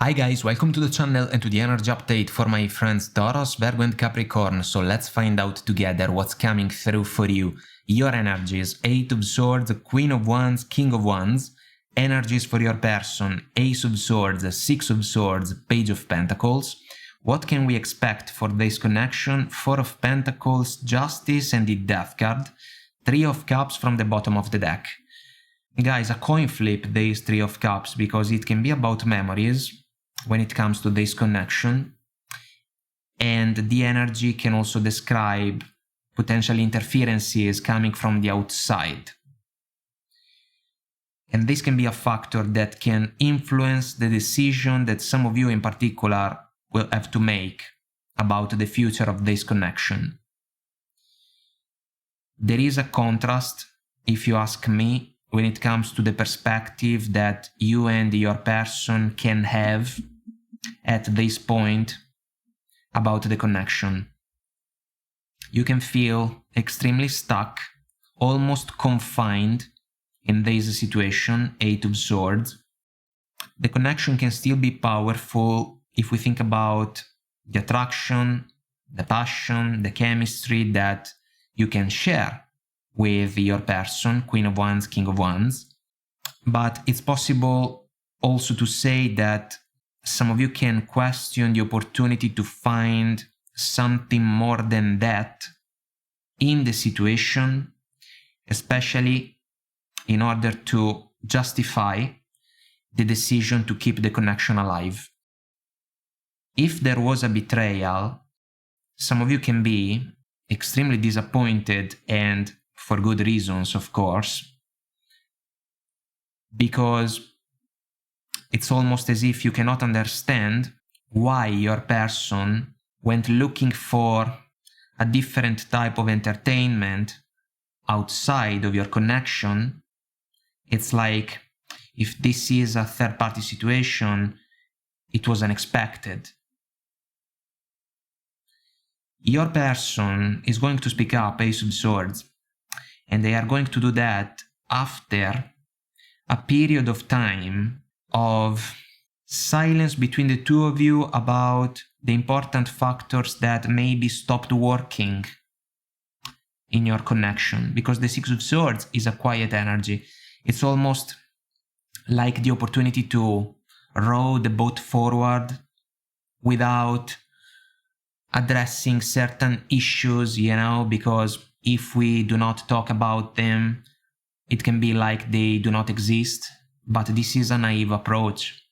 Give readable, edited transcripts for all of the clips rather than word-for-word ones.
Hi guys, welcome to the channel and to the energy update for my friends Taurus, Virgo and Capricorn. So let's find out together what's coming through for you. Your energies: Eight of Swords, Queen of Wands, King of Wands. Energies for your person: Ace of Swords, Six of Swords, Page of Pentacles. What can we expect for this connection? Four of Pentacles, Justice and the Death card. Three of Cups from the bottom of the deck. Guys, a coin flip, this Three of Cups, because it can be about memories when it comes to this connection, and the energy can also describe potential interferences coming from the outside. And this can be a factor that can influence the decision that some of you in particular will have to make about the future of this connection. There is a contrast, if you ask me, when it comes to the perspective that you and your person can have at this point about the connection. You can feel extremely stuck, almost confined in this situation, Eight of Swords. The connection can still be powerful if we think about the attraction, the passion, the chemistry that you can share with your person, Queen of Wands, King of Wands. But it's possible also to say that some of you can question the opportunity to find something more than that in the situation, especially in order to justify the decision to keep the connection alive. If there was a betrayal, some of you can be extremely disappointed, and for good reasons, of course, because it's almost as if you cannot understand why your person went looking for a different type of entertainment outside of your connection. It's like if this is a third-party situation, it was unexpected. Your person is going to speak up, Ace of Swords, and they are going to do that after a period of time of silence between the two of you about the important factors that maybe stopped working in your connection. Because the Six of Swords is a quiet energy. It's almost like the opportunity to row the boat forward without addressing certain issues, because if we do not talk about them, it can be like they do not exist. But this is a naive approach.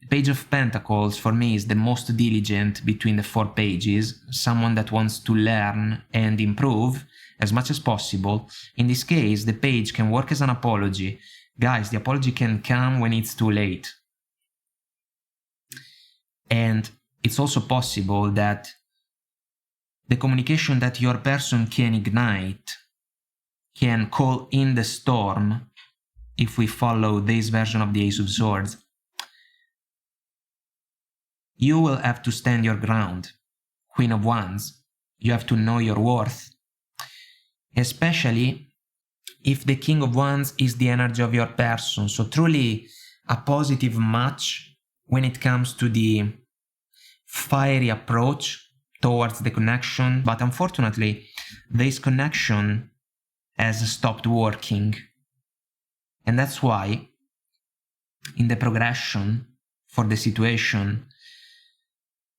The Page of Pentacles for me is the most diligent between the four pages, someone that wants to learn and improve as much as possible. In this case, the page can work as an apology. Guys, the apology can come when it's too late. And it's also possible that the communication that your person can ignite can call in the storm if we follow this version of the Ace of Swords. You will have to stand your ground, Queen of Wands. You have to know your worth. Especially if the King of Wands is the energy of your person. So truly a positive match when it comes to the fiery approach towards the connection. But unfortunately, this connection has stopped working. And that's why, in the progression for the situation,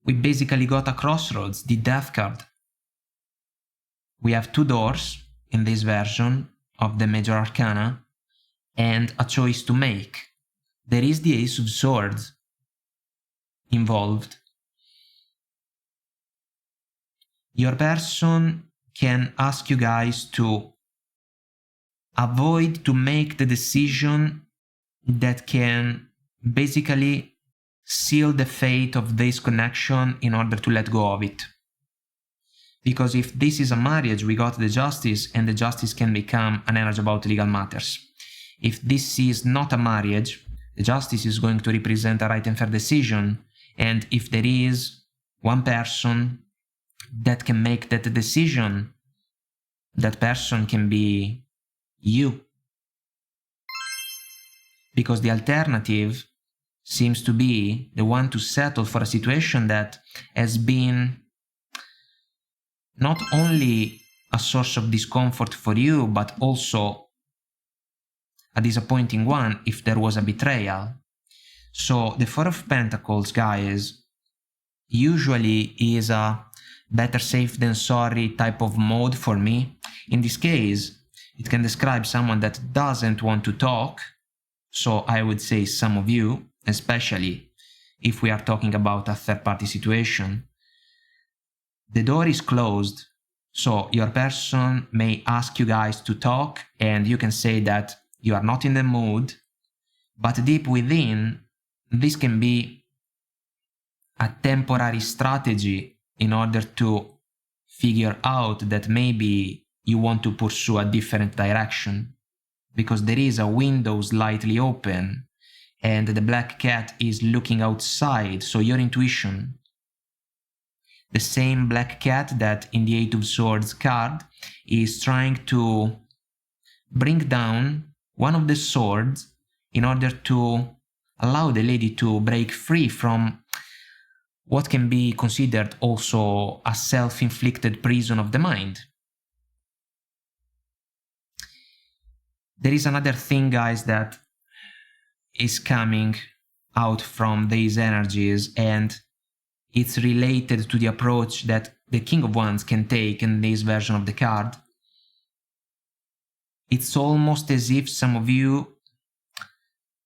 we basically got a crossroads, the Death card. We have two doors in this version of the Major Arcana, and a choice to make. There is the Ace of Swords involved. Your person can ask you guys to avoid to make the decision that can basically seal the fate of this connection in order to let go of it. Because if this is a marriage, we got the Justice, and the Justice can become an energy about legal matters. If this is not a marriage, the Justice is going to represent a right and fair decision. And if there is one person that can make that decision, that person can be you. Because the alternative seems to be the one to settle for a situation that has been not only a source of discomfort for you, but also a disappointing one if there was a betrayal. So the Four of Pentacles, guys, usually is a better safe than sorry type of mode for me. In this case, it can describe someone that doesn't want to talk. So I would say some of you, especially if we are talking about a third-party situation. The door is closed, so your person may ask you guys to talk, and you can say that you are not in the mood, but deep within, this can be a temporary strategy in order to figure out that maybe you want to pursue a different direction, because there is a window slightly open and the black cat is looking outside, so your intuition, the same black cat that in the Eight of Swords card is trying to bring down one of the swords in order to allow the lady to break free from what can be considered also a self-inflicted prison of the mind. There is another thing, guys, that is coming out from these energies, and it's related to the approach that the King of Wands can take in this version of the card. It's almost as if some of you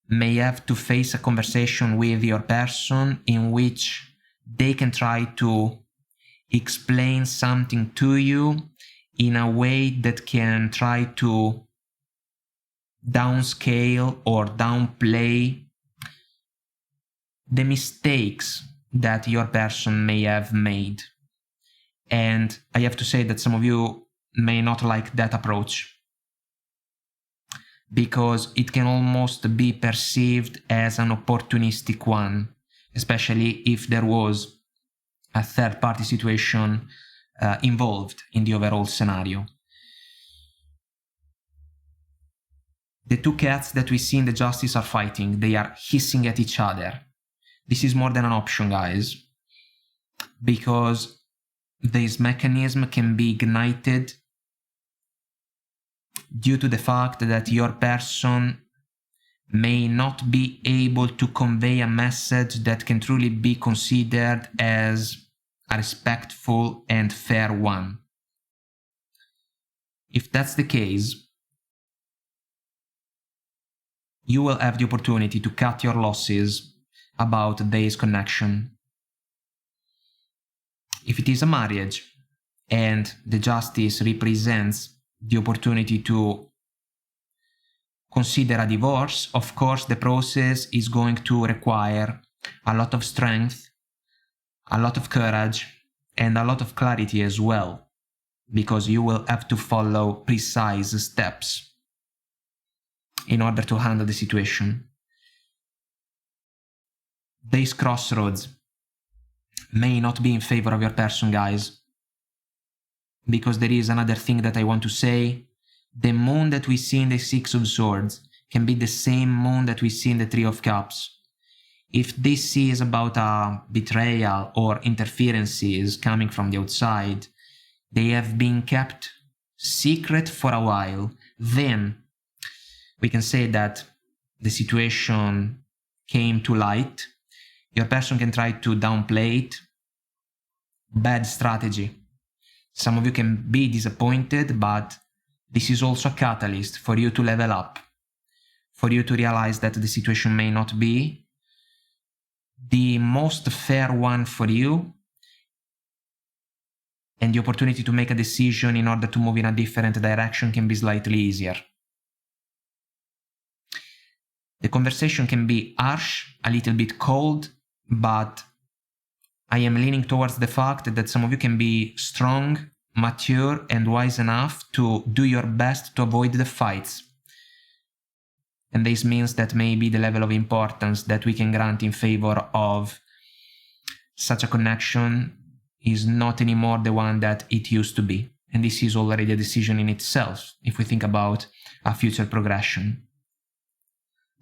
may have to face a conversation with your person in which they can try to explain something to you in a way that can try to downscale or downplay the mistakes that your person may have made. And I have to say that some of you may not like that approach, because it can almost be perceived as an opportunistic one, especially if there was a third-party situation involved in the overall scenario. The two cats that we see in the Justice are fighting. They are hissing at each other. This is more than an option, guys, because this mechanism can be ignited due to the fact that your person may not be able to convey a message that can truly be considered as a respectful and fair one. If that's the case, you will have the opportunity to cut your losses about this connection. If it is a marriage and the Justice represents the opportunity to consider a divorce, of course the process is going to require a lot of strength, a lot of courage, and a lot of clarity as well, because you will have to follow precise steps in order to handle the situation. These crossroads may not be in favor of your person, guys, because there is another thing that I want to say. The moon that we see in the Six of Swords can be the same moon that we see in the Three of Cups. If this is about a betrayal or interferences coming from the outside, they have been kept secret for a while, then we can say that the situation came to light. Your person can try to downplay it. Bad strategy. Some of you can be disappointed, but this is also a catalyst for you to level up, for you to realize that the situation may not be the most fair one for you, and the opportunity to make a decision in order to move in a different direction can be slightly easier. The conversation can be harsh, a little bit cold, but I am leaning towards the fact that some of you can be strong, mature, and wise enough to do your best to avoid the fights. And this means that maybe the level of importance that we can grant in favor of such a connection is not anymore the one that it used to be. And this is already a decision in itself, if we think about a future progression.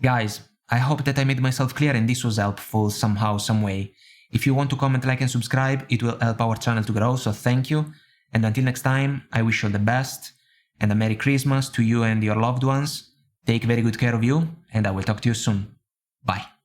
Guys, I hope that I made myself clear and this was helpful somehow, some way. If you want to comment, like and subscribe, it will help our channel to grow, so thank you. And until next time, I wish you all the best and a Merry Christmas to you and your loved ones. Take very good care of you, and I will talk to you soon. Bye.